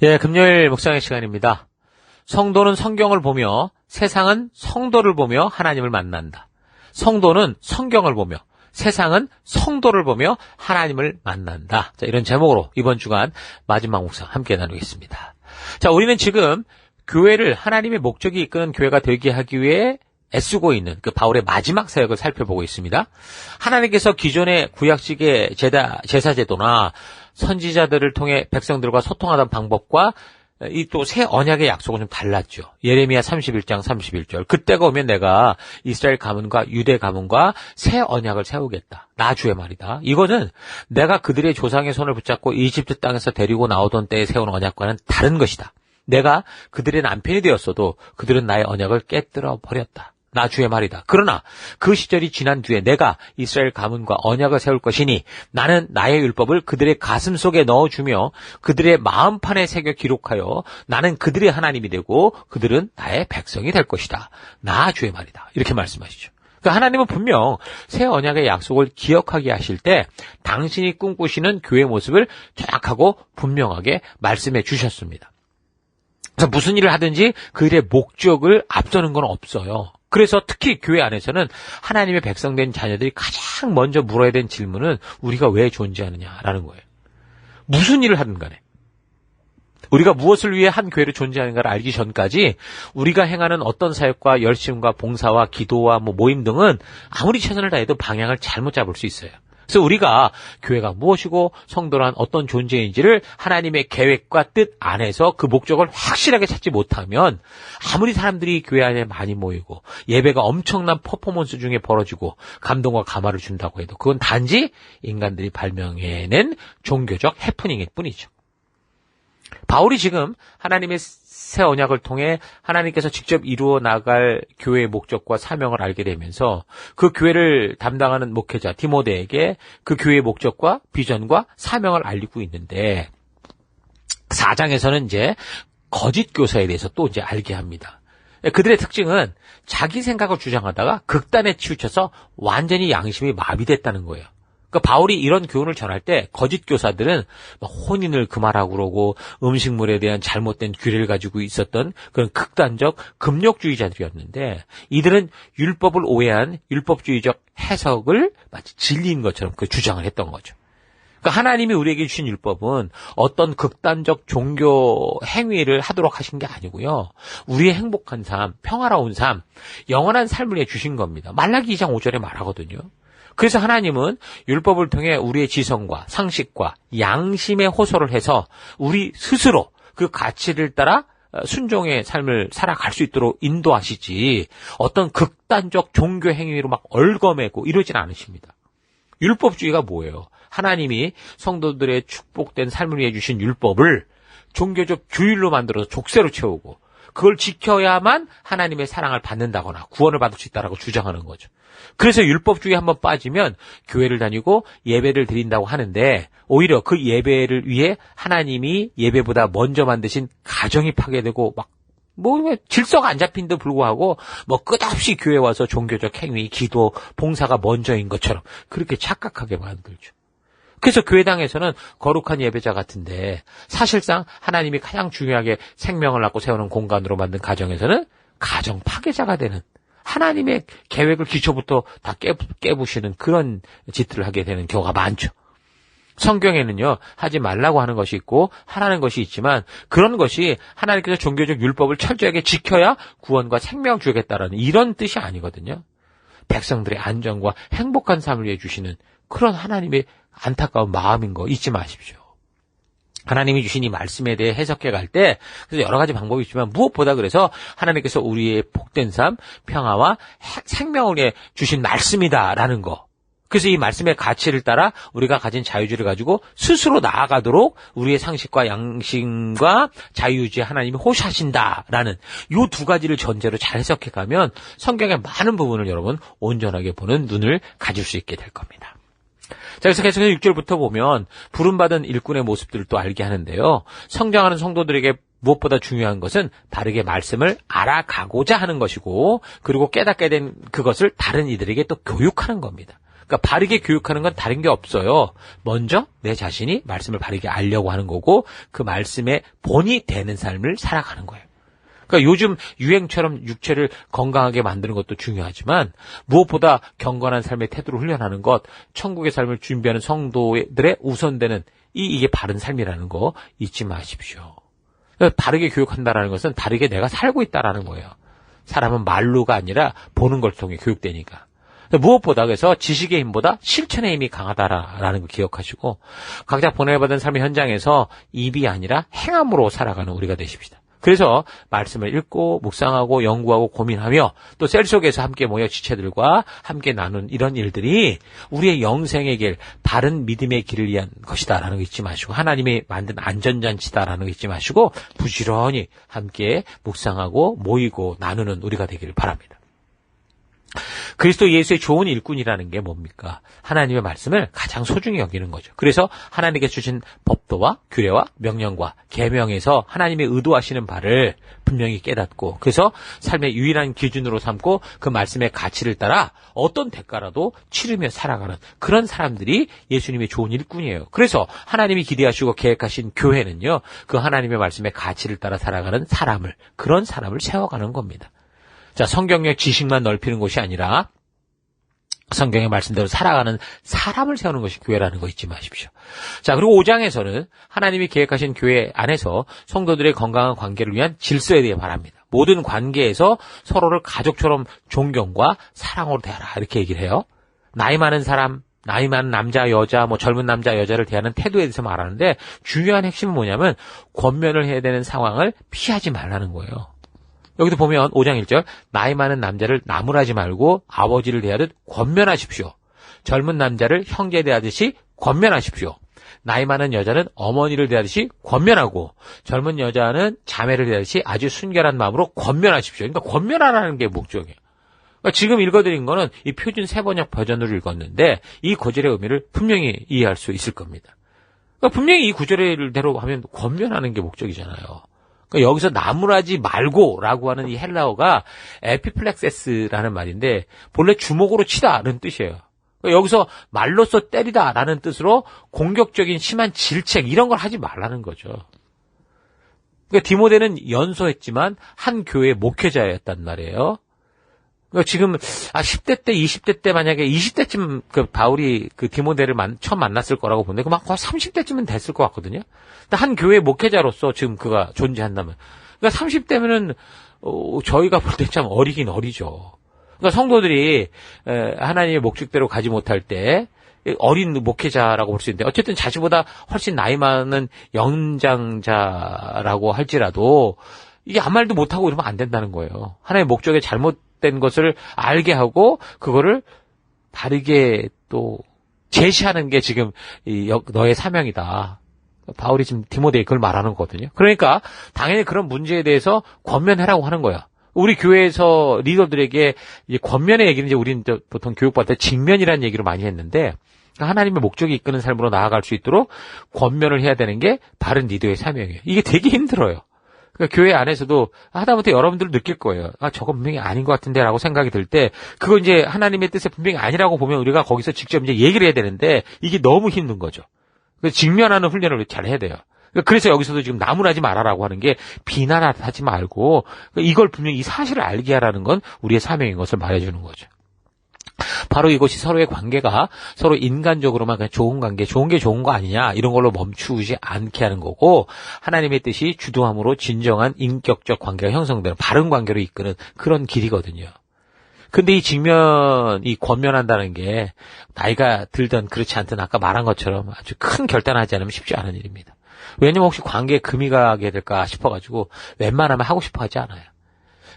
예, 금요일 묵상의 시간입니다. 성도는 성경을 보며 세상은 성도를 보며 하나님을 만난다. 성도는 성경을 보며 세상은 성도를 보며 하나님을 만난다. 자, 이런 제목으로 이번 주간 마지막 묵상 함께 나누겠습니다. 자, 우리는 지금 교회를 하나님의 목적이 이끄는 교회가 되게 하기 위해 애쓰고 있는 그 바울의 마지막 사역을 살펴보고 있습니다. 하나님께서 기존의 구약식의 제사제도나 선지자들을 통해 백성들과 소통하던 방법과 이 또 새 언약의 약속은 좀 달랐죠. 예레미야 31장 31절. 그때가 오면 내가 이스라엘 가문과 유대 가문과 새 언약을 세우겠다. 나 주의 말이다. 이거는 내가 그들의 조상의 손을 붙잡고 이집트 땅에서 데리고 나오던 때에 세운 언약과는 다른 것이다. 내가 그들의 남편이 되었어도 그들은 나의 언약을 깨뜨려 버렸다. 나 주의 말이다. 그러나 그 시절이 지난 뒤에 내가 이스라엘 가문과 언약을 세울 것이니 나는 나의 율법을 그들의 가슴 속에 넣어주며 그들의 마음판에 새겨 기록하여 나는 그들의 하나님이 되고 그들은 나의 백성이 될 것이다. 나 주의 말이다. 이렇게 말씀하시죠. 그러니까 하나님은 분명 새 언약의 약속을 기억하게 하실 때 당신이 꿈꾸시는 교회의 모습을 정확하고 분명하게 말씀해 주셨습니다. 그래서 무슨 일을 하든지 그 일의 목적을 앞서는 건 없어요. 그래서 특히 교회 안에서는 하나님의 백성된 자녀들이 가장 먼저 물어야 되는 질문은 우리가 왜 존재하느냐라는 거예요. 무슨 일을 하든 간에. 우리가 무엇을 위해 한 교회를 존재하는가를 알기 전까지 우리가 행하는 어떤 사역과 열심과 봉사와 기도와 모임 등은 아무리 최선을 다해도 방향을 잘못 잡을 수 있어요. 그래서 우리가 교회가 무엇이고 성도란 어떤 존재인지를 하나님의 계획과 뜻 안에서 그 목적을 확실하게 찾지 못하면 아무리 사람들이 교회 안에 많이 모이고 예배가 엄청난 퍼포먼스 중에 벌어지고 감동과 감화를 준다고 해도 그건 단지 인간들이 발명해낸 종교적 해프닝일 뿐이죠. 바울이 지금 하나님의 새 언약을 통해 하나님께서 직접 이루어 나갈 교회의 목적과 사명을 알게 되면서 그 교회를 담당하는 목회자 디모데에게 그 교회의 목적과 비전과 사명을 알리고 있는데 4장에서는 이제 거짓 교사에 대해서 또 이제 알게 합니다. 그들의 특징은 자기 생각을 주장하다가 극단에 치우쳐서 완전히 양심이 마비됐다는 거예요. 그러니까 바울이 이런 교훈을 전할 때 거짓 교사들은 혼인을 금하라고 그러고 음식물에 대한 잘못된 규례를 가지고 있었던 그런 극단적 금욕주의자들이었는데 이들은 율법을 오해한 율법주의적 해석을 마치 진리인 것처럼 그 주장을 했던 거죠. 그러니까 하나님이 우리에게 주신 율법은 어떤 극단적 종교 행위를 하도록 하신 게 아니고요. 우리의 행복한 삶, 평화로운 삶, 영원한 삶을 위해 주신 겁니다. 말라기 2장 5절에 말하거든요. 그래서 하나님은 율법을 통해 우리의 지성과 상식과 양심에 호소를 해서 우리 스스로 그 가치를 따라 순종의 삶을 살아갈 수 있도록 인도하시지 어떤 극단적 종교 행위로 막 얽어매고 이러진 않으십니다. 율법주의가 뭐예요? 하나님이 성도들의 축복된 삶을 위해 주신 율법을 종교적 규율로 만들어서 족쇄로 채우고 그걸 지켜야만 하나님의 사랑을 받는다거나 구원을 받을 수 있다라고 주장하는 거죠. 그래서 율법주의에 한번 빠지면 교회를 다니고 예배를 드린다고 하는데 오히려 그 예배를 위해 하나님이 예배보다 먼저 만드신 가정이 파괴되고 질서가 안 잡힌 데 불구하고 끝없이 교회 와서 종교적 행위, 기도, 봉사가 먼저인 것처럼 그렇게 착각하게 만들죠. 그래서 교회당에서는 거룩한 예배자 같은데 사실상 하나님이 가장 중요하게 생명을 낳고 세우는 공간으로 만든 가정에서는 가정 파괴자가 되는 하나님의 계획을 기초부터 다 깨부시는 그런 짓들을 하게 되는 경우가 많죠. 성경에는요, 하지 말라고 하는 것이 있고 하라는 것이 있지만 그런 것이 하나님께서 종교적 율법을 철저하게 지켜야 구원과 생명을 주겠다라는 이런 뜻이 아니거든요. 백성들의 안전과 행복한 삶을 위해 주시는 그런 하나님의 안타까운 마음인 거 잊지 마십시오. 하나님이 주신 이 말씀에 대해 해석해 갈 때 그래서 여러 가지 방법이 있지만 무엇보다 그래서 하나님께서 우리의 복된 삶, 평화와 생명을 위해 주신 말씀이다라는 거. 그래서 이 말씀의 가치를 따라 우리가 가진 자유주의를 가지고 스스로 나아가도록 우리의 상식과 양심과 자유유지에 하나님이 호시하신다라는 이 두 가지를 전제로 잘 해석해 가면 성경의 많은 부분을 여러분 온전하게 보는 눈을 가질 수 있게 될 겁니다. 자, 그래서 계속해서 6절부터 보면 부름받은 일꾼의 모습들을 또 알게 하는데요. 성장하는 성도들에게 무엇보다 중요한 것은 바르게 말씀을 알아가고자 하는 것이고 그리고 깨닫게 된 그것을 다른 이들에게 또 교육하는 겁니다. 그러니까 바르게 교육하는 건 다른 게 없어요. 먼저 내 자신이 말씀을 바르게 알려고 하는 거고 그 말씀의 본이 되는 삶을 살아가는 거예요. 그러니까 요즘 유행처럼 육체를 건강하게 만드는 것도 중요하지만 무엇보다 경건한 삶의 태도를 훈련하는 것, 천국의 삶을 준비하는 성도들의 우선되는 이게 바른 삶이라는 거 잊지 마십시오. 그러니까 바르게 교육한다라는 것은 바르게 내가 살고 있다라는 거예요. 사람은 말로가 아니라 보는 걸 통해 교육되니까. 무엇보다 그래서 지식의 힘보다 실천의 힘이 강하다라는 걸 기억하시고 각자 보내받은 삶의 현장에서 입이 아니라 행함으로 살아가는 우리가 되십시다. 그래서 말씀을 읽고 묵상하고 연구하고 고민하며 또 셀 속에서 함께 모여 지체들과 함께 나눈 이런 일들이 우리의 영생의 길, 바른 믿음의 길을 위한 것이다라는 거 잊지 마시고 하나님이 만든 안전잔치다라는 거 잊지 마시고 부지런히 함께 묵상하고 모이고 나누는 우리가 되기를 바랍니다. 그리스도 예수의 좋은 일꾼이라는 게 뭡니까? 하나님의 말씀을 가장 소중히 여기는 거죠. 그래서 하나님께서 주신 법도와 규례와 명령과 계명에서 하나님의 의도하시는 바를 분명히 깨닫고 그래서 삶의 유일한 기준으로 삼고 그 말씀의 가치를 따라 어떤 대가라도 치르며 살아가는 그런 사람들이 예수님의 좋은 일꾼이에요. 그래서 하나님이 기대하시고 계획하신 교회는요. 그 하나님의 말씀의 가치를 따라 살아가는 그런 사람을 세워가는 겁니다. 자, 성경의 지식만 넓히는 것이 아니라 성경의 말씀대로 살아가는 사람을 세우는 것이 교회라는 거 잊지 마십시오. 자, 그리고 5장에서는 하나님이 계획하신 교회 안에서 성도들의 건강한 관계를 위한 질서에 대해 말합니다. 모든 관계에서 서로를 가족처럼 존경과 사랑으로 대하라 이렇게 얘기를 해요. 나이 많은 사람, 나이 많은 남자, 여자, 젊은 남자, 여자를 대하는 태도에 대해서 말하는데 중요한 핵심은 뭐냐면 권면을 해야 되는 상황을 피하지 말라는 거예요. 여기도 보면 5장 1절 나이 많은 남자를 나무라지 말고 아버지를 대하듯 권면하십시오. 젊은 남자를 형제 대하듯이 권면하십시오. 나이 많은 여자는 어머니를 대하듯이 권면하고 젊은 여자는 자매를 대하듯이 아주 순결한 마음으로 권면하십시오. 그러니까 권면하라는 게 목적이에요. 그러니까 지금 읽어드린 거는 이 표준 세번역 버전으로 읽었는데 이 구절의 의미를 분명히 이해할 수 있을 겁니다. 그러니까 분명히 이 구절대로 하면 권면하는 게 목적이잖아요. 그러니까 여기서 나무라지 말고라고 하는 이 헬라어가 에피플렉세스라는 말인데 본래 주먹으로 치다라는 뜻이에요. 그러니까 여기서 말로써 때리다라는 뜻으로 공격적인 심한 질책 이런 걸 하지 말라는 거죠. 그러니까 디모데는 연소했지만 한 교회의 목회자였단 말이에요. 그러니까 지금 10대 때, 20대 때 만약에 20대쯤 그 바울이 그 디모데를 처음 만났을 거라고 보는데 그 막 거의 30대쯤은 됐을 것 같거든요. 근데 한 교회 목회자로서 지금 그가 존재한다면, 그러니까 30대면은 저희가 볼 때 참 어리긴 어리죠. 그러니까 성도들이 하나님의 목적대로 가지 못할 때 어린 목회자라고 볼 수 있는데 어쨌든 자신보다 훨씬 나이 많은 연장자라고 할지라도 이게 아무 말도 못하고 이러면 안 된다는 거예요. 하나님의 목적에 잘못된 것을 알게 하고 그거를 바르게 또 제시하는 게 지금 너의 사명이다. 바울이 지금 디모데에 그걸 말하는 거거든요. 그러니까 당연히 그런 문제에 대해서 권면하라고 하는 거야. 우리 교회에서 리더들에게 권면의 얘기는 이제 우리는 보통 교육받을 때 직면이라는 얘기를 많이 했는데 하나님의 목적이 이끄는 삶으로 나아갈 수 있도록 권면을 해야 되는 게 바른 리더의 사명이에요. 이게 되게 힘들어요. 그러니까 교회 안에서도 하다못해 여러분들은 느낄 거예요. 저거 분명히 아닌 것 같은데 라고 생각이 들 때 그거 이제 하나님의 뜻에 분명히 아니라고 보면 우리가 거기서 직접 이제 얘기를 해야 되는데 이게 너무 힘든 거죠. 그래서 직면하는 훈련을 잘 해야 돼요. 그래서 여기서도 지금 나무라지 말아라고 하는 게 비난하지 말고 이걸 분명히 이 사실을 알게 하라는 건 우리의 사명인 것을 말해주는 거죠. 바로 이것이 서로의 관계가 서로 인간적으로만 그냥 좋은 관계, 좋은 게 좋은 거 아니냐 이런 걸로 멈추지 않게 하는 거고 하나님의 뜻이 주도함으로 진정한 인격적 관계가 형성되는 바른 관계로 이끄는 그런 길이거든요. 근데 이 권면한다는 게 나이가 들든 그렇지 않든 아까 말한 것처럼 아주 큰 결단하지 않으면 쉽지 않은 일입니다. 왜냐면 혹시 관계에 금이 가게 될까 싶어가지고 웬만하면 하고 싶어 하지 않아요.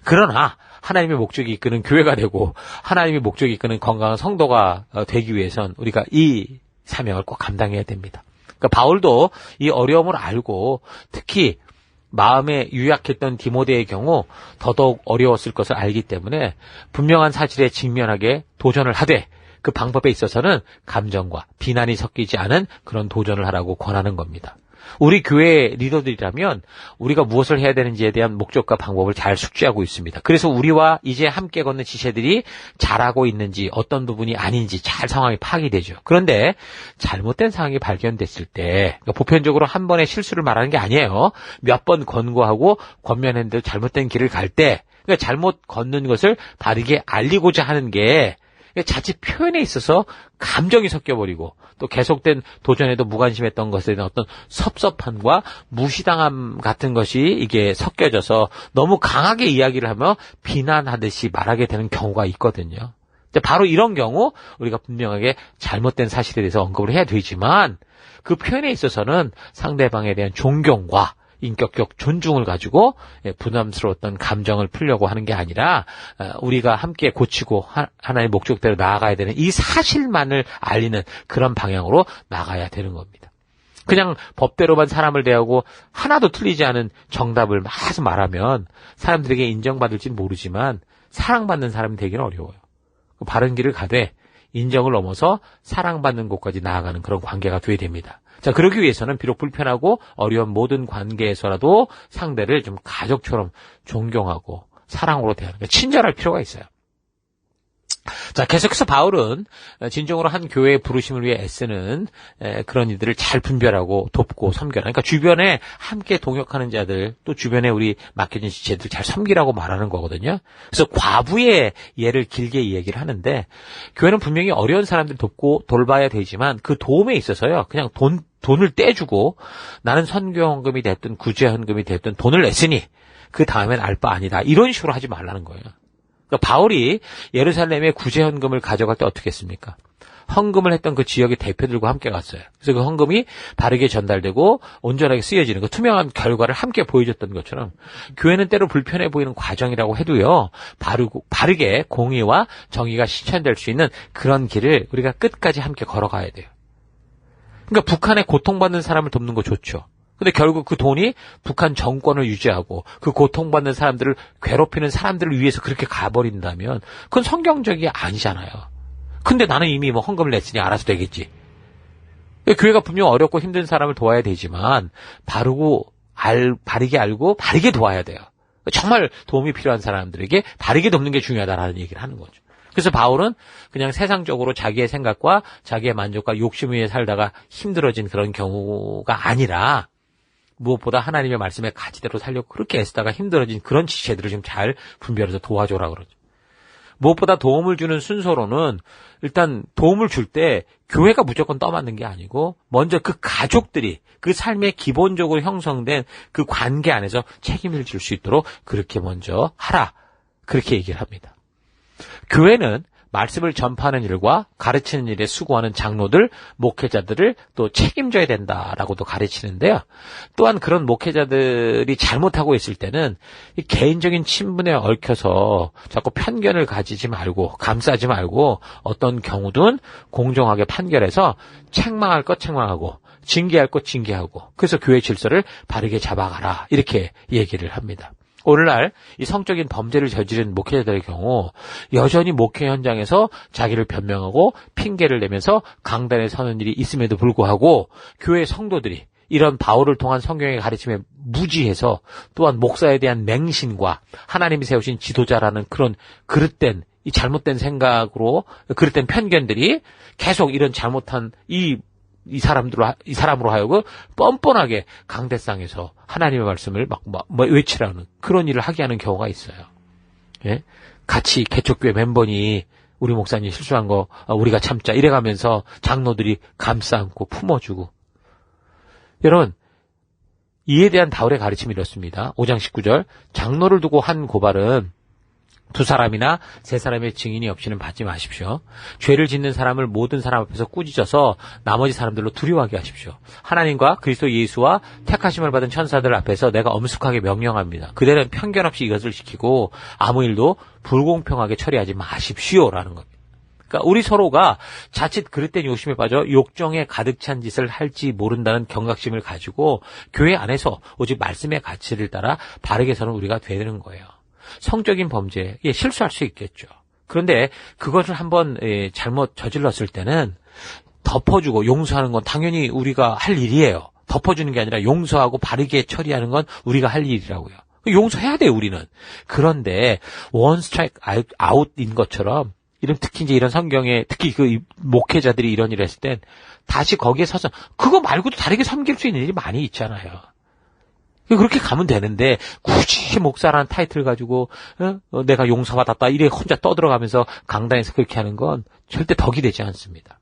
그러나 하나님의 목적이 이끄는 교회가 되고 하나님의 목적이 이끄는 건강한 성도가 되기 위해선 우리가 이 사명을 꼭 감당해야 됩니다. 그러니까 바울도 이 어려움을 알고 특히 마음에 유약했던 디모데의 경우 더더욱 어려웠을 것을 알기 때문에 분명한 사실에 직면하게 도전을 하되 그 방법에 있어서는 감정과 비난이 섞이지 않은 그런 도전을 하라고 권하는 겁니다. 우리 교회 리더들이라면 우리가 무엇을 해야 되는지에 대한 목적과 방법을 잘 숙지하고 있습니다. 그래서 우리와 이제 함께 걷는 지체들이 잘하고 있는지 어떤 부분이 아닌지 잘 상황이 파악이 되죠. 그런데 잘못된 상황이 발견됐을 때 그러니까 보편적으로 한 번의 실수를 말하는 게 아니에요. 몇 번 권고하고 권면했는데 잘못된 길을 갈 때 그러니까 잘못 걷는 것을 바르게 알리고자 하는 게 자칫 표현에 있어서 감정이 섞여버리고 또 계속된 도전에도 무관심했던 것에 대한 어떤 섭섭함과 무시당함 같은 것이 이게 섞여져서 너무 강하게 이야기를 하며 비난하듯이 말하게 되는 경우가 있거든요. 바로 이런 경우 우리가 분명하게 잘못된 사실에 대해서 언급을 해야 되지만 그 표현에 있어서는 상대방에 대한 존경과 인격적 존중을 가지고 부담스러웠던 감정을 풀려고 하는 게 아니라 우리가 함께 고치고 하나의 목적대로 나아가야 되는 이 사실만을 알리는 그런 방향으로 나가야 되는 겁니다. 그냥 법대로만 사람을 대하고 하나도 틀리지 않은 정답을 계속 말하면 사람들에게 인정받을지는 모르지만 사랑받는 사람이 되기는 어려워요. 바른 길을 가되 인정을 넘어서 사랑받는 곳까지 나아가는 그런 관계가 돼야 됩니다. 자, 그러기 위해서는 비록 불편하고 어려운 모든 관계에서라도 상대를 좀 가족처럼 존경하고 사랑으로 대하는 게 친절할 필요가 있어요. 자, 계속해서 바울은 진정으로 한 교회의 부르심을 위해 애쓰는 그런 이들을 잘 분별하고 돕고 섬겨라. 그러니까 주변에 함께 동역하는 자들, 또 주변에 우리 맡겨진 지체들 잘 섬기라고 말하는 거거든요. 그래서 과부의 예를 길게 얘기를 하는데 교회는 분명히 어려운 사람들 돕고 돌봐야 되지만 그 도움에 있어서요. 그냥 돈을 떼주고 나는 선교헌금이 됐든 구제헌금이 됐든 돈을 냈으니 그 다음엔 알 바 아니다. 이런 식으로 하지 말라는 거예요. 그러니까 바울이 예루살렘에 구제헌금을 가져갈 때 어떻게 했습니까? 헌금을 했던 그 지역의 대표들과 함께 갔어요. 그래서 그 헌금이 바르게 전달되고 온전하게 쓰여지는 그 투명한 결과를 함께 보여줬던 것처럼 교회는 때로 불편해 보이는 과정이라고 해도요. 바르게 공의와 정의가 실천될 수 있는 그런 길을 우리가 끝까지 함께 걸어가야 돼요. 그러니까 북한에 고통받는 사람을 돕는 거 좋죠. 근데 결국 그 돈이 북한 정권을 유지하고 그 고통받는 사람들을 괴롭히는 사람들을 위해서 그렇게 가버린다면 그건 성경적이 아니잖아요. 근데 나는 이미 뭐 헌금을 냈으니 알아서 되겠지. 교회가 분명 어렵고 힘든 사람을 도와야 되지만 바르게 알고 바르게 도와야 돼요. 정말 도움이 필요한 사람들에게 바르게 돕는 게 중요하다라는 얘기를 하는 거죠. 그래서 바울은 그냥 세상적으로 자기의 생각과 자기의 만족과 욕심 위에 살다가 힘들어진 그런 경우가 아니라 무엇보다 하나님의 말씀에 가지대로 살려고 그렇게 애쓰다가 힘들어진 그런 지체들을 좀 잘 분별해서 도와줘라 그러죠. 무엇보다 도움을 주는 순서로는 일단 도움을 줄 때 교회가 무조건 떠맡는 게 아니고 먼저 그 가족들이 그 삶에 기본적으로 형성된 그 관계 안에서 책임을 질 수 있도록 그렇게 먼저 하라. 그렇게 얘기를 합니다. 교회는 말씀을 전파하는 일과 가르치는 일에 수고하는 장로들, 목회자들을 또 책임져야 된다라고도 가르치는데요. 또한 그런 목회자들이 잘못하고 있을 때는 이 개인적인 친분에 얽혀서 자꾸 편견을 가지지 말고 감싸지 말고 어떤 경우든 공정하게 판결해서 책망할 것 책망하고 징계할 것 징계하고 그래서 교회 질서를 바르게 잡아가라 이렇게 얘기를 합니다. 오늘날 이 성적인 범죄를 저지른 목회자들의 경우 여전히 목회 현장에서 자기를 변명하고 핑계를 내면서 강단에 서는 일이 있음에도 불구하고 교회 성도들이 이런 바울을 통한 성경의 가르침에 무지해서 또한 목사에 대한 맹신과 하나님이 세우신 지도자라는 그런 그릇된 이 잘못된 생각으로 그릇된 편견들이 계속 이런 잘못한 이 사람으로 하여금 뻔뻔하게 강대상에서 하나님의 말씀을 막 외치라는 그런 일을 하게 하는 경우가 있어요. 예? 같이 개척교회 멤버니 우리 목사님 실수한 거 우리가 참자 이래가면서 장로들이 감싸 안고 품어주고. 여러분, 이에 대한 바울의 가르침이 이렇습니다. 5장 19절 장로를 두고 한 고발은 두 사람이나 세 사람의 증인이 없이는 받지 마십시오. 죄를 짓는 사람을 모든 사람 앞에서 꾸짖어서 나머지 사람들로 두려워하게 하십시오. 하나님과 그리스도 예수와 택하심을 받은 천사들 앞에서 내가 엄숙하게 명령합니다. 그대는 편견 없이 이것을 지키고 아무 일도 불공평하게 처리하지 마십시오라는 겁니다. 그러니까 우리 서로가 자칫 그릇된 욕심에 빠져 욕정에 가득 찬 짓을 할지 모른다는 경각심을 가지고 교회 안에서 오직 말씀의 가치를 따라 바르게 서는 우리가 되는 거예요. 성적인 범죄에 실수할 수 있겠죠. 그런데 그것을 한번 잘못 저질렀을 때는 덮어주고 용서하는 건 당연히 우리가 할 일이에요. 덮어주는 게 아니라 용서하고 바르게 처리하는 건 우리가 할 일이라고요. 용서해야 돼요, 우리는. 그런데 원 스트라이크 아웃인 것처럼 특히 이제 이런 성경에 특히 그 목회자들이 이런 일을 했을 땐 다시 거기에 서서 그거 말고도 다르게 섬길 수 있는 일이 많이 있잖아요. 그렇게 가면 되는데 굳이 목사라는 타이틀 가지고 내가 용서받았다 이래 혼자 떠들어가면서 강단에서 그렇게 하는 건 절대 덕이 되지 않습니다.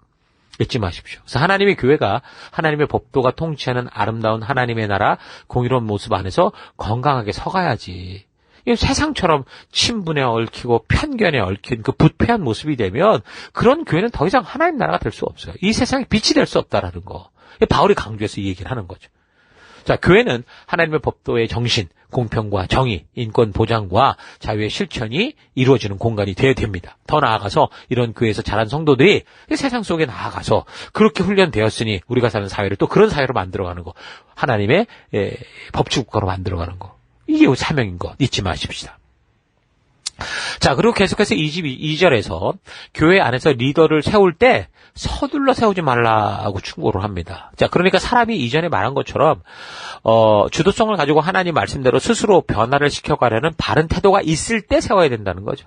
잊지 마십시오. 그래서 하나님의 교회가 하나님의 법도가 통치하는 아름다운 하나님의 나라 공의로운 모습 안에서 건강하게 서가야지. 세상처럼 친분에 얽히고 편견에 얽힌 그 부패한 모습이 되면 그런 교회는 더 이상 하나님 나라가 될 수 없어요. 이 세상에 빛이 될 수 없다라는 거. 바울이 강조해서 이 얘기를 하는 거죠. 자, 교회는 하나님의 법도의 정신, 공평과 정의, 인권 보장과 자유의 실천이 이루어지는 공간이 되어야 됩니다. 더 나아가서 이런 교회에서 자란 성도들이 세상 속에 나아가서 그렇게 훈련되었으니 우리가 사는 사회를 또 그런 사회로 만들어가는 거. 하나님의 법치국가로 만들어가는 거. 이게 사명인 거 잊지 마십시다. 자, 그리고 계속해서 22절에서 교회 안에서 리더를 세울 때 서둘러 세우지 말라고 충고를 합니다. 자, 그러니까 사람이 이전에 말한 것처럼 주도성을 가지고 하나님 말씀대로 스스로 변화를 시켜가려는 바른 태도가 있을 때 세워야 된다는 거죠.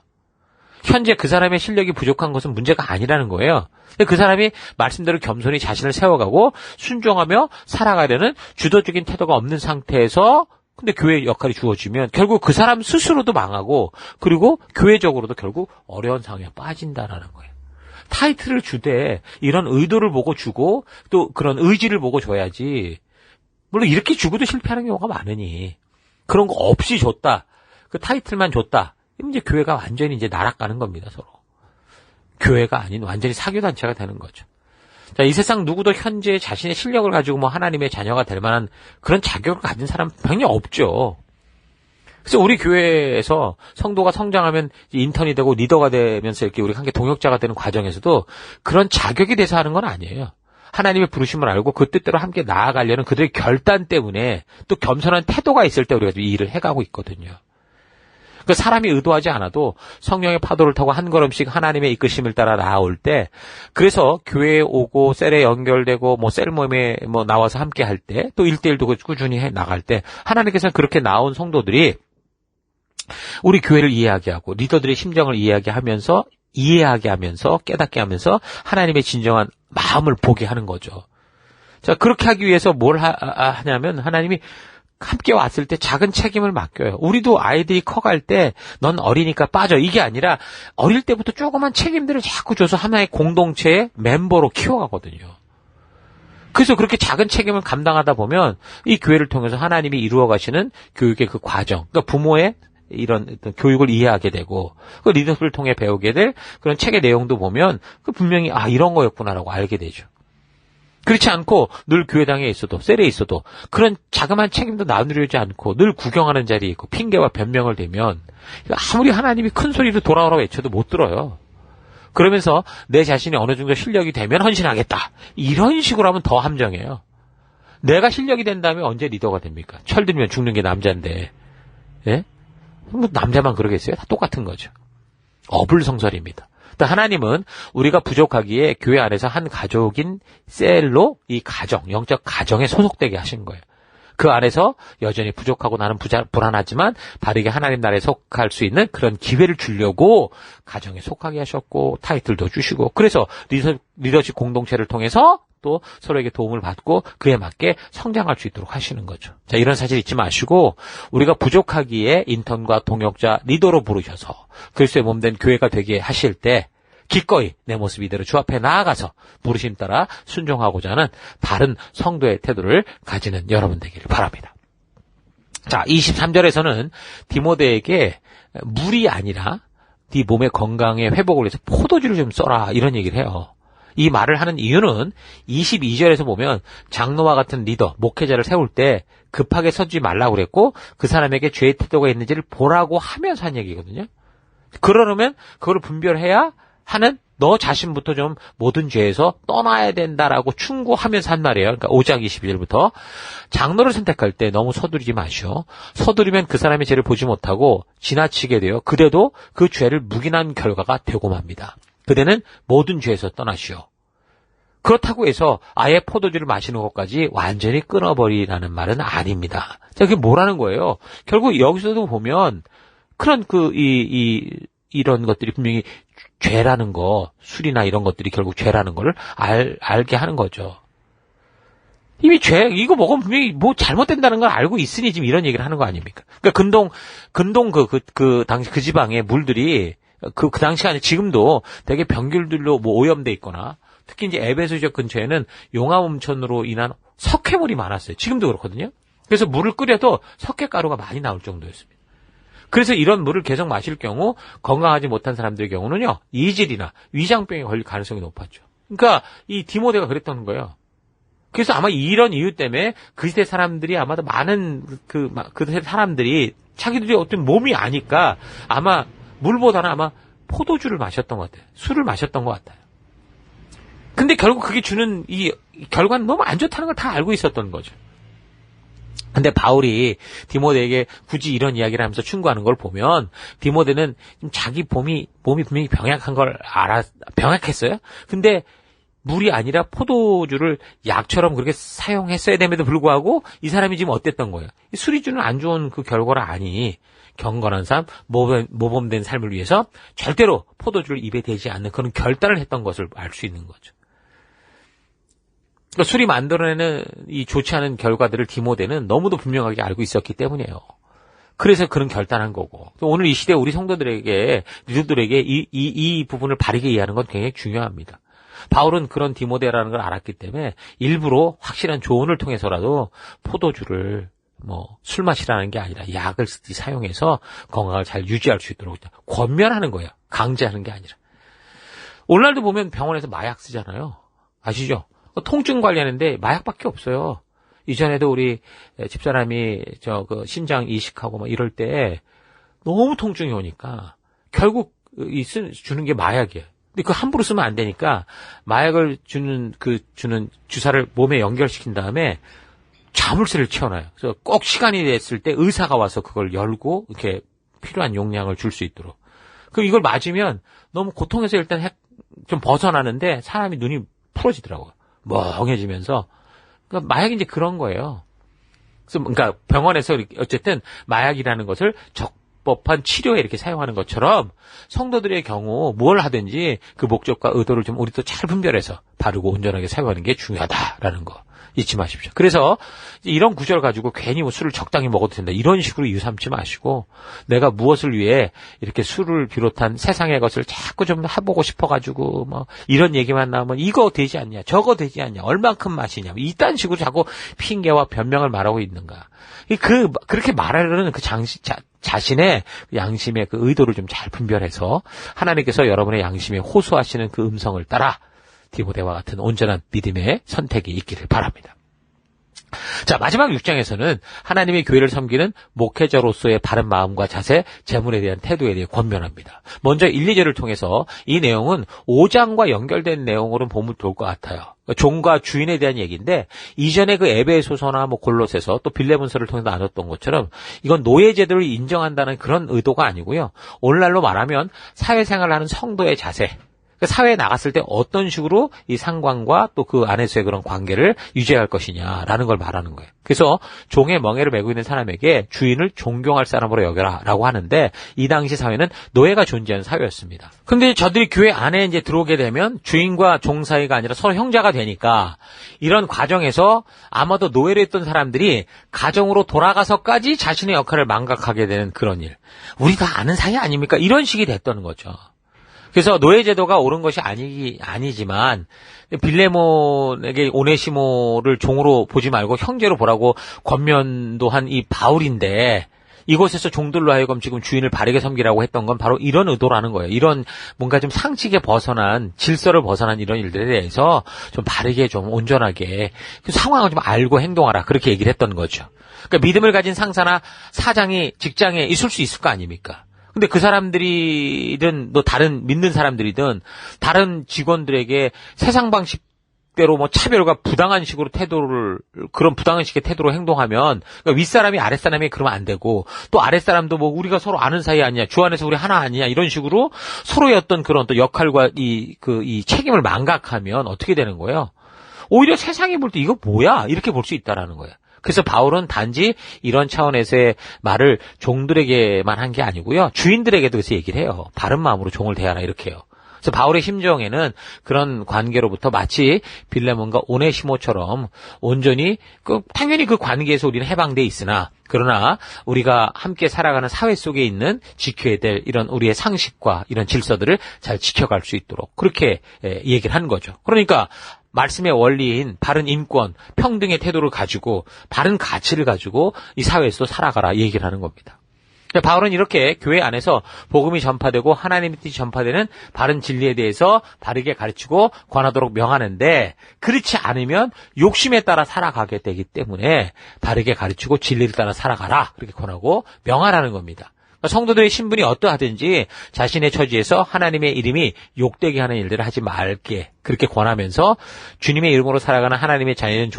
현재 그 사람의 실력이 부족한 것은 문제가 아니라는 거예요. 그 사람이 말씀대로 겸손히 자신을 세워가고 순종하며 살아가려는 주도적인 태도가 없는 상태에서 근데 교회 역할이 주어지면 결국 그 사람 스스로도 망하고 그리고 교회적으로도 결국 어려운 상황에 빠진다라는 거예요. 타이틀을 주되 이런 의도를 보고 주고 또 그런 의지를 보고 줘야지. 물론 이렇게 주고도 실패하는 경우가 많으니 그런 거 없이 줬다. 그 타이틀만 줬다. 이제 교회가 완전히 이제 날아가는 겁니다, 서로. 교회가 아닌 완전히 사교단체가 되는 거죠. 자, 이 세상 누구도 현재 자신의 실력을 가지고 하나님의 자녀가 될 만한 그런 자격을 가진 사람 당연히 없죠. 그래서 우리 교회에서 성도가 성장하면 인턴이 되고 리더가 되면서 이렇게 우리 함께 동역자가 되는 과정에서도 그런 자격이 돼서 하는 건 아니에요. 하나님의 부르심을 알고 그 뜻대로 함께 나아가려는 그들의 결단 때문에 또 겸손한 태도가 있을 때 우리가 이 일을 해가고 있거든요. 그 사람이 의도하지 않아도 성령의 파도를 타고 한 걸음씩 하나님의 이끄심을 따라 나아올 때, 그래서 교회에 오고 셀에 연결되고 셀 모임에 나와서 함께 할 때, 또 1대1도 꾸준히 해 나갈 때 하나님께서는 그렇게 나온 성도들이 우리 교회를 이해하게 하고 리더들의 심정을 이해하게 하면서 깨닫게 하면서 하나님의 진정한 마음을 보게 하는 거죠. 자, 그렇게 하기 위해서 뭘 하냐면 하나님이 함께 왔을 때 작은 책임을 맡겨요. 우리도 아이들이 커갈 때 넌 어리니까 빠져. 이게 아니라 어릴 때부터 조그만 책임들을 자꾸 줘서 하나의 공동체의 멤버로 키워가거든요. 그래서 그렇게 작은 책임을 감당하다 보면 이 교회를 통해서 하나님이 이루어 가시는 교육의 그 과정, 그러니까 부모의 이런 교육을 이해하게 되고 그 리더들을 통해 배우게 될 그런 책의 내용도 보면 그 분명히 이런 거였구나라고 알게 되죠. 그렇지 않고 늘 교회당에 있어도 셀에 있어도 그런 자그마한 책임도 나누려지 않고 늘 구경하는 자리에 있고 핑계와 변명을 대면 아무리 하나님이 큰 소리로 돌아오라고 외쳐도 못 들어요. 그러면서 내 자신이 어느 정도 실력이 되면 헌신하겠다. 이런 식으로 하면 더 함정해요. 내가 실력이 된다면 언제 리더가 됩니까? 철들면 죽는 게 남자인데. 예? 남자만 그러겠어요? 다 똑같은 거죠. 어불성설입니다. 또 하나님은 우리가 부족하기에 교회 안에서 한 가족인 셀로 이 가정, 영적 가정에 소속되게 하신 거예요. 그 안에서 여전히 부족하고 나는 불안하지만 바르게 하나님 나라에 속할 수 있는 그런 기회를 주려고 가정에 속하게 하셨고 타이틀도 주시고 그래서 리더십 공동체를 통해서 또 서로에게 도움을 받고 그에 맞게 성장할 수 있도록 하시는 거죠. 자, 이런 사실 잊지 마시고 우리가 부족하기에 인턴과 동역자, 리더로 부르셔서 그리스도의 몸된 교회가 되게 하실 때 기꺼이 내 모습 이대로 주 앞에 나아가서 부르심 따라 순종하고자 하는 바른 성도의 태도를 가지는 여러분 되기를 바랍니다. 자, 23절에서는 디모데에게 물이 아니라 네 몸의 건강의 회복을 위해서 포도주를 좀 써라 이런 얘기를 해요. 이 말을 하는 이유는 22절에서 보면 장로와 같은 리더, 목회자를 세울 때 급하게 서지 말라고 그랬고 그 사람에게 죄의 태도가 있는지를 보라고 하면서 한 얘기거든요. 그러려면 그걸 분별해야 하는 너 자신부터 좀 모든 죄에서 떠나야 된다라고 충고하면서 한 말이에요. 그러니까 5장 22절부터 장로를 선택할 때 너무 서두르지 마시오. 서두르면 그 사람의 죄를 보지 못하고 지나치게 돼요. 그래도 그 죄를 묵인한 결과가 되고 맙니다. 그대는 모든 죄에서 떠나시오. 그렇다고 해서 아예 포도주를 마시는 것까지 완전히 끊어버리라는 말은 아닙니다. 자, 그게 뭐라는 거예요? 결국 여기서도 보면 그런 이런 것들이 분명히 죄라는 거, 술이나 이런 것들이 결국 죄라는 걸 알게 하는 거죠. 이미 이거 먹으면 분명히 뭐 잘못된다는 걸 알고 있으니 지금 이런 얘기를 하는 거 아닙니까? 그러니까 근동 당시 그 지방의 물들이 그 당시가 아니라 지금도 되게 병균들로 뭐 오염돼 있거나 특히 이제 에베소 지역 근처에는 용암온천으로 인한 석회물이 많았어요. 지금도 그렇거든요. 그래서 물을 끓여도 석회가루가 많이 나올 정도였습니다. 그래서 이런 물을 계속 마실 경우 건강하지 못한 사람들의 경우는요, 이질이나 위장병에 걸릴 가능성이 높았죠. 그러니까 이 디모데가 그랬던 거예요. 그래서 아마 이런 이유 때문에 그 시대 사람들이 아마도 많은 그 시대 사람들이 자기들이 어떤 몸이 아니까 아마 물보다는 아마 포도주를 마셨던 것 같아요. 술을 마셨던 것 같아요. 근데 결국 그게 주는 이 결과는 너무 안 좋다는 걸 다 알고 있었던 거죠. 근데 바울이 디모데에게 굳이 이런 이야기를 하면서 충고하는 걸 보면 디모데는 자기 몸이 분명히 병약했어요. 근데 물이 아니라 포도주를 약처럼 그렇게 사용했어야 됨에도 불구하고 이 사람이 지금 어땠던 거예요? 술이 주는 안 좋은 그 결과를 아니 경건한 삶, 모범된 삶을 위해서 절대로 포도주를 입에 대지 않는 그런 결단을 했던 것을 알 수 있는 거죠. 그러니까 술이 만들어내는 이 좋지 않은 결과들을 디모데는 너무도 분명하게 알고 있었기 때문이에요. 그래서 그런 결단한 거고. 오늘 이 시대 우리 성도들에게, 리더들에게 이 부분을 바르게 이해하는 건 굉장히 중요합니다. 바울은 그런 디모데라는 걸 알았기 때문에 일부러 확실한 조언을 통해서라도 포도주를 술 마시라는 게 아니라 약을 사용해서 건강을 잘 유지할 수 있도록 권면하는 거예요. 강제하는 게 아니라. 오늘날도 보면 병원에서 마약 쓰잖아요. 아시죠? 통증 관리하는데 마약밖에 없어요. 이전에도 우리 집사람이 신장 이식하고 이럴 때 너무 통증이 오니까 결국 주는 게 마약이에요. 근데 그거 함부로 쓰면 안 되니까 마약을 주는 주사를 몸에 연결시킨 다음에 자물쇠를 채워놔요. 그래서 꼭 시간이 됐을 때 의사가 와서 그걸 열고 이렇게 필요한 용량을 줄 수 있도록. 그럼 이걸 맞으면 너무 고통에서 일단 좀 벗어나는데 사람이 눈이 풀어지더라고요. 멍해지면서. 그러니까 마약이 이제 그런 거예요. 그러니까 병원에서 어쨌든 마약이라는 것을 적법한 치료에 이렇게 사용하는 것처럼 성도들의 경우 뭘 하든지 그 목적과 의도를 좀 우리도 잘 분별해서 바르고 온전하게 사용하는 게 중요하다라는 거 잊지 마십시오. 그래서 이런 구절 가지고 괜히 술을 적당히 먹어도 된다 이런 식으로 이유 삼지 마시고 내가 무엇을 위해 이렇게 술을 비롯한 세상의 것을 자꾸 좀 해보고 싶어가지고 이런 얘기만 나오면 이거 되지 않냐 저거 되지 않냐 얼만큼 마시냐 이딴 식으로 자꾸 핑계와 변명을 말하고 있는가. 그렇게 말하려는 그 자신의 양심의 그 의도를 좀 잘 분별해서 하나님께서 여러분의 양심에 호소하시는 그 음성을 따라 디모데와 같은 온전한 믿음의 선택이 있기를 바랍니다. 자, 마지막 6장에서는 하나님의 교회를 섬기는 목회자로서의 바른 마음과 자세, 재물에 대한 태도에 대해 권면합니다. 먼저 1, 2절을 통해서 이 내용은 5장과 연결된 내용으로는 보면 좋을 것 같아요. 종과 주인에 대한 얘기인데 이전에 그 에베소서나 골로새서 또 빌레몬서를 통해서 나눴던 것처럼 이건 노예 제도를 인정한다는 그런 의도가 아니고요. 오늘날로 말하면 사회생활을 하는 성도의 자세, 사회에 나갔을 때 어떤 식으로 이 상관과 또 그 안에서의 그런 관계를 유지할 것이냐라는 걸 말하는 거예요. 그래서 종의 멍에를 메고 있는 사람에게 주인을 존경할 사람으로 여겨라라고 하는데 이 당시 사회는 노예가 존재하는 사회였습니다. 근데 저들이 교회 안에 이제 들어오게 되면 주인과 종 사이가 아니라 서로 형제가 되니까 이런 과정에서 아마도 노예로 했던 사람들이 가정으로 돌아가서까지 자신의 역할을 망각하게 되는 그런 일. 우리 다 아는 사이 아닙니까? 이런 식이 됐던 거죠. 그래서 노예제도가 옳은 것이 아니지만 빌레몬에게 오네시모를 종으로 보지 말고 형제로 보라고 권면도 한 이 바울인데 이곳에서 종들로 하여금 지금 주인을 바르게 섬기라고 했던 건 바로 이런 의도라는 거예요. 이런 뭔가 좀 상식에 벗어난 질서를 벗어난 이런 일들에 대해서 좀 바르게 좀 온전하게 그 상황을 좀 알고 행동하라 그렇게 얘기를 했던 거죠. 그러니까 믿음을 가진 상사나 사장이 직장에 있을 수 있을 거 아닙니까? 근데 그 사람들이든 또 다른 믿는 사람들이든 다른 직원들에게 세상 방식 대로 뭐 차별과 부당한 식으로 그런 부당한 식의 태도로 행동하면, 그러니까 윗사람이 아랫사람이 그러면 안 되고, 또 아랫사람도 뭐 우리가 서로 아는 사이 아니냐, 주 안에서 우리 하나 아니냐, 이런 식으로 서로의 어떤 그런 또 역할과 이 책임을 망각하면 어떻게 되는 거예요? 오히려 세상이 볼 때 이거 뭐야? 이렇게 볼 수 있다라는 거예요. 그래서 바울은 단지 이런 차원에서의 말을 종들에게만 한 게 아니고요. 주인들에게도 그래서 얘기를 해요. 바른 마음으로 종을 대하라, 이렇게 해요. 그래서 바울의 심정에는 그런 관계로부터 마치 빌레몬과 오네시모처럼 온전히 당연히 그 관계에서 우리는 해방돼 있으나, 그러나 우리가 함께 살아가는 사회 속에 있는 지켜야 될 이런 우리의 상식과 이런 질서들을 잘 지켜갈 수 있도록 그렇게 얘기를 한 거죠. 그러니까 말씀의 원리인 바른 인권, 평등의 태도를 가지고 바른 가치를 가지고 이 사회에서 살아가라 얘기를 하는 겁니다. 바울은 이렇게 교회 안에서 복음이 전파되고 하나님의 뜻이 전파되는 바른 진리에 대해서 바르게 가르치고 권하도록 명하는데, 그렇지 않으면 욕심에 따라 살아가게 되기 때문에 바르게 가르치고 진리를 따라 살아가라, 그렇게 권하고 명하라는 겁니다. 성도들의 신분이 어떠하든지 자신의 처지에서 하나님의 이름이 욕되게 하는 일들을 하지 말게 그렇게 권하면서 주님의 이름으로 살아가는 하나님의 자녀된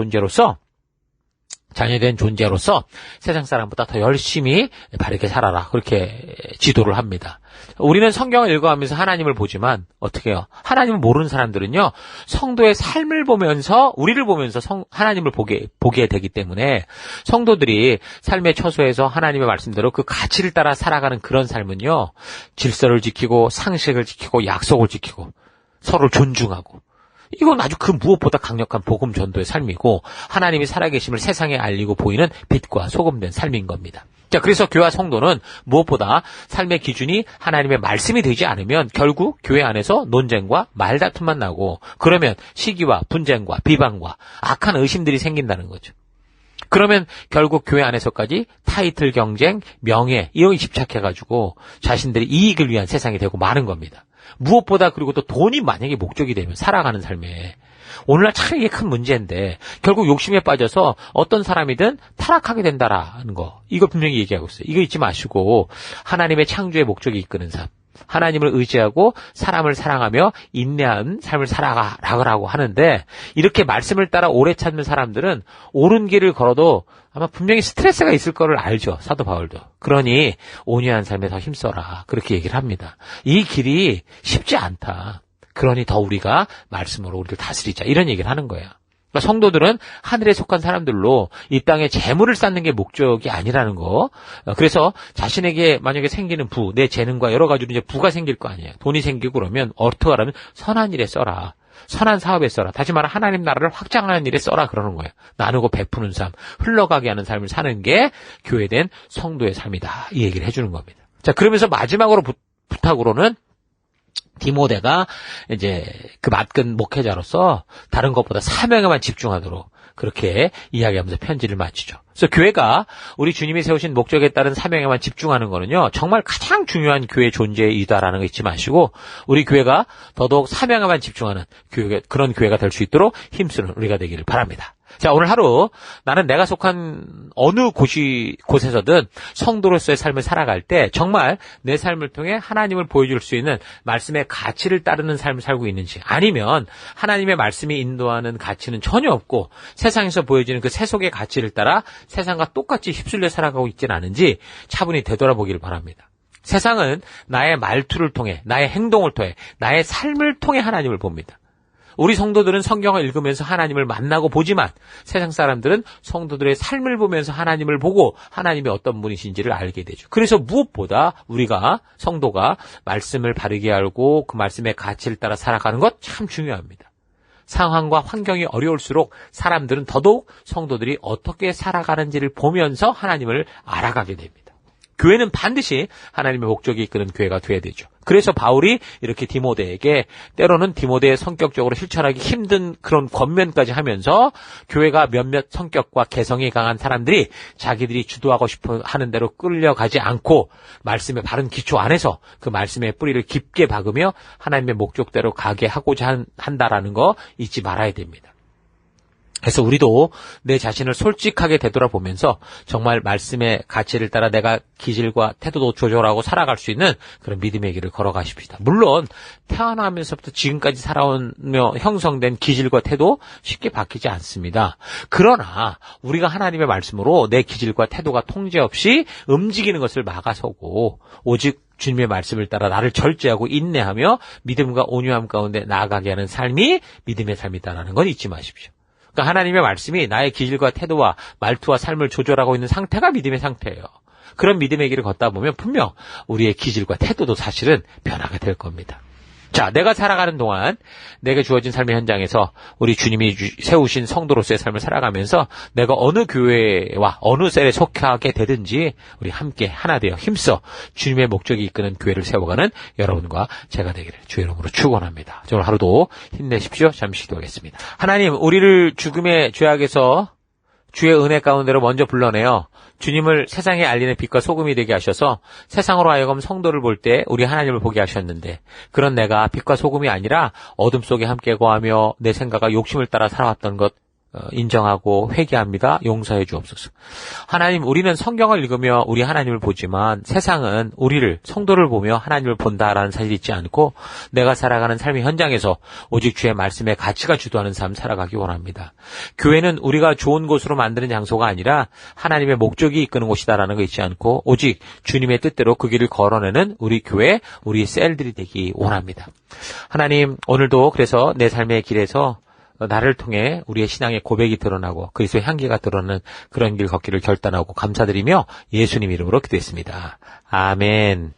존재로서 세상 사람보다 더 열심히 바르게 살아라, 그렇게 지도를 합니다. 우리는 성경을 읽어가면서 하나님을 보지만 어떻게 해요? 하나님을 모르는 사람들은요, 성도의 삶을 보면서 우리를 보면서 하나님을 보게 되기 때문에 성도들이 삶의 처소에서 하나님의 말씀대로 그 가치를 따라 살아가는 그런 삶은요, 질서를 지키고 상식을 지키고 약속을 지키고 서로를 존중하고, 이건 아주 그 무엇보다 강력한 복음 전도의 삶이고 하나님이 살아계심을 세상에 알리고 보이는 빛과 소금된 삶인 겁니다. 자, 그래서 교회와 성도는 무엇보다 삶의 기준이 하나님의 말씀이 되지 않으면 결국 교회 안에서 논쟁과 말다툼만 나고, 그러면 시기와 분쟁과 비방과 악한 의심들이 생긴다는 거죠. 그러면 결국 교회 안에서까지 타이틀 경쟁, 명예 이런 게 집착해가지고 자신들의 이익을 위한 세상이 되고 마는 겁니다. 무엇보다 그리고 또 돈이 만약에 목적이 되면 살아가는 삶에, 오늘날 참 이게 큰 문제인데 결국 욕심에 빠져서 어떤 사람이든 타락하게 된다라는 거, 이거 분명히 얘기하고 있어요. 이거 잊지 마시고 하나님의 창조의 목적이 이끄는 삶, 하나님을 의지하고 사람을 사랑하며 인내한 삶을 살아가라고 하는데, 이렇게 말씀을 따라 오래 찾는 사람들은 옳은 길을 걸어도 아마 분명히 스트레스가 있을 거를 알죠, 사도 바울도. 그러니 온유한 삶에 더 힘써라, 그렇게 얘기를 합니다. 이 길이 쉽지 않다. 그러니 더 우리가 말씀으로 우리를 다스리자, 이런 얘기를 하는 거예요. 그러니까 성도들은 하늘에 속한 사람들로 이 땅에 재물을 쌓는 게 목적이 아니라는 거. 그래서 자신에게 만약에 생기는 내 재능과 여러 가지로 이제 부가 생길 거 아니에요. 돈이 생기고 그러면 어떻게 하라면 선한 일에 써라. 선한 사업에 써라. 다시 말해 하나님 나라를 확장하는 일에 써라, 그러는 거예요. 나누고 베푸는 삶, 흘러가게 하는 삶을 사는 게 교회된 성도의 삶이다, 이 얘기를 해주는 겁니다. 자, 그러면서 마지막으로 부탁으로는 디모데가 이제 그 맡은 목회자로서 다른 것보다 사명에만 집중하도록 그렇게 이야기하면서 편지를 마치죠. 그래서 교회가 우리 주님이 세우신 목적에 따른 사명에만 집중하는 거는요, 정말 가장 중요한 교회 존재이다라는 거 잊지 마시고, 우리 교회가 더더욱 사명에만 집중하는 그런 교회가 될 수 있도록 힘쓰는 우리가 되기를 바랍니다. 자, 오늘 하루 나는 내가 속한 어느 곳에서든 성도로서의 삶을 살아갈 때 정말 내 삶을 통해 하나님을 보여줄 수 있는 말씀의 가치를 따르는 삶을 살고 있는지, 아니면 하나님의 말씀이 인도하는 가치는 전혀 없고 세상에서 보여지는 그 세속의 가치를 따라 세상과 똑같이 휩쓸려 살아가고 있지는 않은지 차분히 되돌아보기를 바랍니다. 세상은 나의 말투를 통해, 나의 행동을 통해, 나의 삶을 통해 하나님을 봅니다. 우리 성도들은 성경을 읽으면서 하나님을 만나고 보지만 세상 사람들은 성도들의 삶을 보면서 하나님을 보고 하나님이 어떤 분이신지를 알게 되죠. 그래서 무엇보다 우리가 성도가 말씀을 바르게 알고 그 말씀의 가치를 따라 살아가는 것 참 중요합니다. 상황과 환경이 어려울수록 사람들은 더더욱 성도들이 어떻게 살아가는지를 보면서 하나님을 알아가게 됩니다. 교회는 반드시 하나님의 목적이 이끄는 교회가 돼야 되죠. 그래서 바울이 이렇게 디모데에게 때로는 디모데의 성격적으로 실천하기 힘든 그런 권면까지 하면서 교회가 몇몇 성격과 개성이 강한 사람들이 자기들이 주도하고 싶어 하는 대로 끌려가지 않고 말씀의 바른 기초 안에서 그 말씀의 뿌리를 깊게 박으며 하나님의 목적대로 가게 하고자 한다라는 거 잊지 말아야 됩니다. 그래서 우리도 내 자신을 솔직하게 되돌아보면서 정말 말씀의 가치를 따라 내가 기질과 태도도 조절하고 살아갈 수 있는 그런 믿음의 길을 걸어가십시다. 물론 태어나면서부터 지금까지 살아오며 형성된 기질과 태도 쉽게 바뀌지 않습니다. 그러나 우리가 하나님의 말씀으로 내 기질과 태도가 통제 없이 움직이는 것을 막아서고 오직 주님의 말씀을 따라 나를 절제하고 인내하며 믿음과 온유함 가운데 나아가게 하는 삶이 믿음의 삶이다라는 건 잊지 마십시오. 그러니까 하나님의 말씀이 나의 기질과 태도와 말투와 삶을 조절하고 있는 상태가 믿음의 상태예요. 그런 믿음의 길을 걷다 보면 분명 우리의 기질과 태도도 사실은 변화가 될 겁니다. 자, 내가 살아가는 동안 내게 주어진 삶의 현장에서 우리 주님이 세우신 성도로서의 삶을 살아가면서 내가 어느 교회와 어느 셀에 속하게 되든지 우리 함께 하나 되어 힘써 주님의 목적이 이끄는 교회를 세워가는 여러분과 제가 되기를 주의 이름으로 축원합니다. 오늘 하루도 힘내십시오. 잠시 기도하겠습니다. 하나님, 우리를 죽음의 죄악에서 주의 은혜 가운데로 먼저 불러내어 주님을 세상에 알리는 빛과 소금이 되게 하셔서 세상으로 하여금 성도를 볼 때 우리 하나님을 보게 하셨는데 그런 내가 빛과 소금이 아니라 어둠 속에 함께 거하며 내 생각과 욕심을 따라 살아왔던 것 인정하고 회개합니다. 용서해 주옵소서. 하나님, 우리는 성경을 읽으며 우리 하나님을 보지만 세상은 우리를, 성도를 보며 하나님을 본다라는 사실이 있지 않고 내가 살아가는 삶의 현장에서 오직 주의 말씀의 가치가 주도하는 삶 살아가기 원합니다. 교회는 우리가 좋은 곳으로 만드는 장소가 아니라 하나님의 목적이 이끄는 곳이다라는 거 잊지 않고 오직 주님의 뜻대로 그 길을 걸어내는 우리 교회, 우리 셀들이 되기 원합니다. 하나님, 오늘도 그래서 내 삶의 길에서 나를 통해 우리의 신앙의 고백이 드러나고 그리스도의 향기가 드러나는 그런 길 걷기를 결단하고 감사드리며 예수님 이름으로 기도했습니다. 아멘.